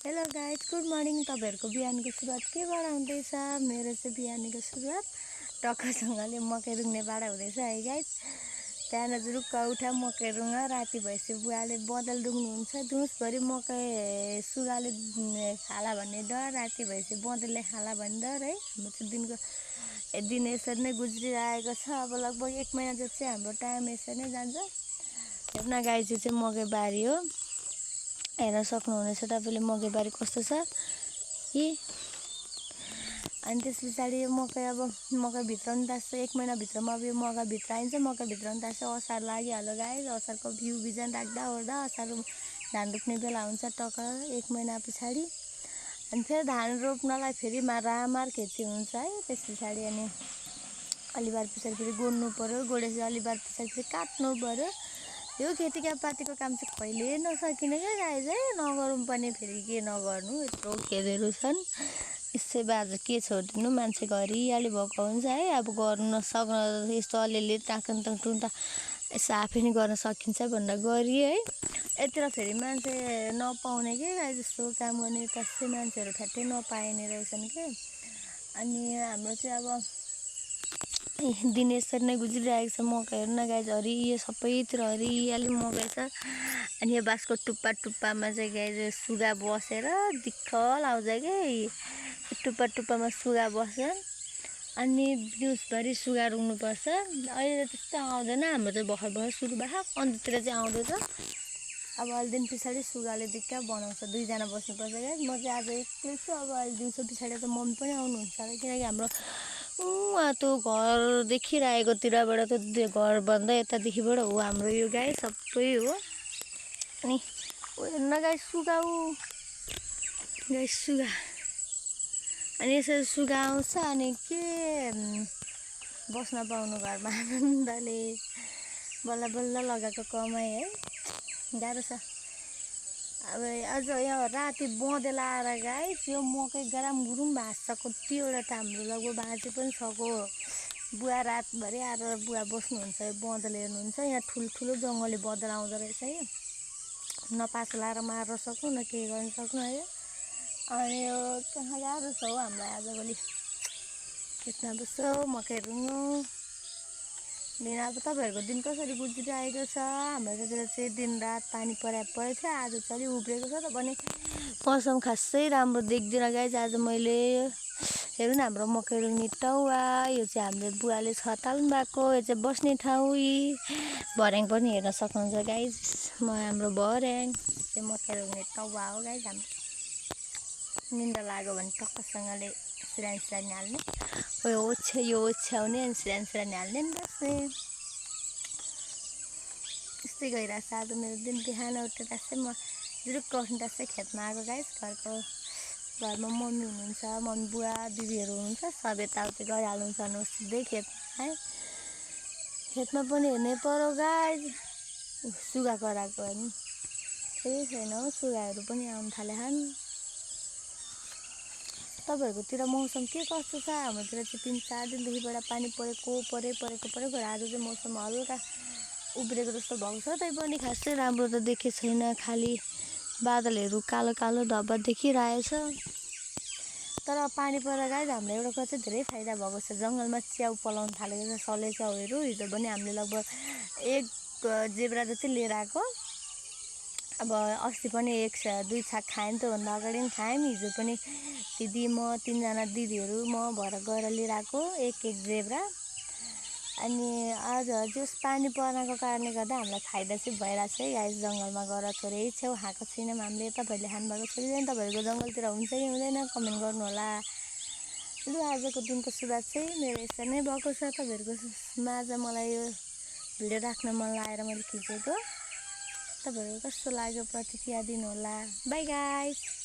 Hello guys, good morning. तपाईँहरूको बिहानको सुरुवात केबाट हुँदैछ? मेरो चाहिँ बिहानीको सुरुवात टक्कसँगले मकै रुङ्नेबाट हुँदैछ है गाइज। त्यहाँ जुरुक्क उठा मकै रुङ, राति भएपछि बुवाले बदल दुख्नुहुन्छ। दिउँसभरि मकै सुगाले खाला भन्ने डर, राति भएपछि बदलले खाला भन्ने डर है। हाम्रो चाहिँ दिन यसरी नै गुज्रिरहेको छ। अब लगभग 1 महिना जति चाहिँ हाम्रो टाइम यसरी नै जान्छ। हेर्न गाइज, यो चाहिँ मकै बारी हो, हेर्न सक्नुहुनेछ तपाईँले मकै बारी कस्तो छ कि। अनि त्यस पछाडि यो मकै अब मकै भित्राउनु तास्छ। 1 महिनाभित्रमा अब यो मकै भित्राइन्छ। मकै भित्राउनु तास्छ, असार लागिहाल्यो गाइज। असारको बिउ बिजन राख्दा ओर्दा असार धान रोप्ने बेला हुन्छ टक्क 1 महिना पछाडि। अनि फेरि धान रोप्नलाई फेरि रामार खेती हुन्छ है। त्यस पछाडि अनि अलिबार पछाडि फेरि गोड्नु पऱ्यो, गोडेपछि अलिबार पछाडि फेरि काट्नु पऱ्यो। यो खेतीपातीको काम चाहिँ कहिले नसकिने क्या गाइज है। नगरौँ पनि फेरि के नगर्नु, यत्रो खेतहरू छन्। यसै बाज के छोडिदिनु, मान्छे घरियाली भएको हुन्छ है। अब गर्नु नसक्नु यस्तो अलिअलि टाकटुङ त यसो आफै नै गर्न सकिन्छ भनेर गरियो है। यतिर फेरि मान्छे नपाउने के गाइज, जस्तो काम गर्ने त्यसै मान्छेहरू ठ्याट्टै नपाइने रहेछन् के। अनि हाम्रो चाहिँ अब दिन यसरी नै गुज्रिरहेको छ। मकैहरू न गाइज, हरियो सबैतिर हरियाली मकै छ। अनि यो बाँसको टुप्पामा चाहिँ गाइज सुगा बसेर दिक्क लाउँछ क्या। टुप्पामा सुगा बस्छ। अनि दिउँसभरि सुगा रुङ्नुपर्छ। अहिले त त्यस्तो आउँदैन, हाम्रो चाहिँ भर्खर सुरु भएको, अन्त्यतिर चाहिँ आउँदैछ। अब अलि दिन पछाडि सुगाले दिक्क बनाउँछ। 2 जना बस्नुपर्छ गाइज। म चाहिँ आज एक्लै छु। अब अहिले दिउँसो पछाडि त मम्मी पनि आउनुहुन्छ अरे, किनकि हाम्रो त्यो घर देखिरहेकोतिरबाट त घर भन्दा यतादेखिबाट हो हाम्रो यो गाई सबै हो। अनि हेर्न गाई सुगा अनि यसरी सुगा आउँछ। अनि के बस्न पाउनु घरमा आनन्दले, बल्ल बल्ल लगाएको कमाइ है, गाह्रो छ। अब अझ यहाँ राति बँदेल आएर गाइस यो मकै गराम गुरुङ भाँच्छ। कतिवटा त हाम्रो लगभग भाँचे पनि सको। बुवा रातभरि आएर बुवा बस्नुहुन्छ, यो बँदेल हेर्नुहुन्छ। यहाँ ठुल्ठुलो जङ्गली बँदेल आउँदो रहेछ है। न पास लाएर मार्न सक्नु, न के गर्न सक्नु है। अनि यो कहाँ गाह्रो छ हौ हामीलाई आजभोलि। खेतमा बस्छौ, मकै रुङ्नु दिन। अब तपाईँहरूको दिन कसरी गुज्रिरहेको छ? हाम्रोतिर चाहिँ दिनरात पानी परेको छ। आज चाहिँ उब्रेको छ त पनि मौसम खासै राम्रो देख्दिनँ गाइज। आज मैले हेर्नु न, हाम्रो मकै रुङ्ने टाउवा, यो चाहिँ हामीले बुवाले छताल्नु भएको, यो चाहिँ बस्ने ठाउँ। भर्याङ पनि हेर्न सक्नुहुन्छ गाइज, हाम्रो भर्याङ चाहिँ मकै रुङ्ने टाउवा हो गाइज। हाम्रो निन्दा लाग्यो भने टक्कसँगले सिरानी हाल्ने, यो ओछ्याउने अनि सिरानी हाल्ने नि बस्ने। यस्तै गइरहेको छ आज मेरो दिन। बिहान उठेर चाहिँ म जुरुक्क उठ्नु तास्दै खेतमा आएको गाइस। घरमा मम्मी हुनुहुन्छ, मम्मी बुवा दिदीहरू हुनुहुन्छ। सब यताउति गरिहाल्नुहुन्छ भने सिधै खेतमा है। खेतमा पनि हेर्नै पर्यो गाइस। सुगा कराएको अनि केही छैन हौ, सुगाहरू पनि आउनु थाले छन्। तपाईँहरूकोतिर मौसम के कस्तो छ? हाम्रोतिर चाहिँ 3-4 दिनदेखिबाट पानी परेको आज चाहिँ मौसम हल्का उब्रेको जस्तो भएको छ। तैपनि खासै राम्रो त देखेको छैन, खालि बादलहरू कालो कालो धब्बा देखिरहेछ। तर पानी परेर गाइज हाम्रो एउटा कुरा चाहिँ धेरै फाइदा भएको छ। जङ्गलमा च्याउ पलाउनु थालेको छ, सले च्याउहरू। हिजो पनि हामीले लगभग 1 जेब्रा जति लिएर आएको। अब अस्ति पनि 1-2 छाक खायौँ, त्योभन्दा अगाडि पनि खायौँ। हिजो पनि दिदी म 3 जना दिदीहरू म भएर गएर लिएर आएको 1-1 जेब्रा। अनि आज जस पानी पर्नको कारणले गर्दा हामीलाई फाइदा चाहिँ भइरहेको छ है गाइस। जङ्गलमा गएर थोरै छेउ खाएको छैनौँ हामीले। तपाईँहरूले खानुभएको छ कि तपाईँहरूको जङ्गलतिर हुन्छ कि हुँदैन कमेन्ट गर्नु होला। लु, आजको दिनको सुरुवात चाहिँ मेरो यसरी नै भएको छ। तपाईँहरूको माझ मलाई यो भिडियो राख्न मन लागेर मैले खिचेको। तपाईँहरूको कस्तो लाग्यो प्रतिक्रिया दिनु होला। By guys.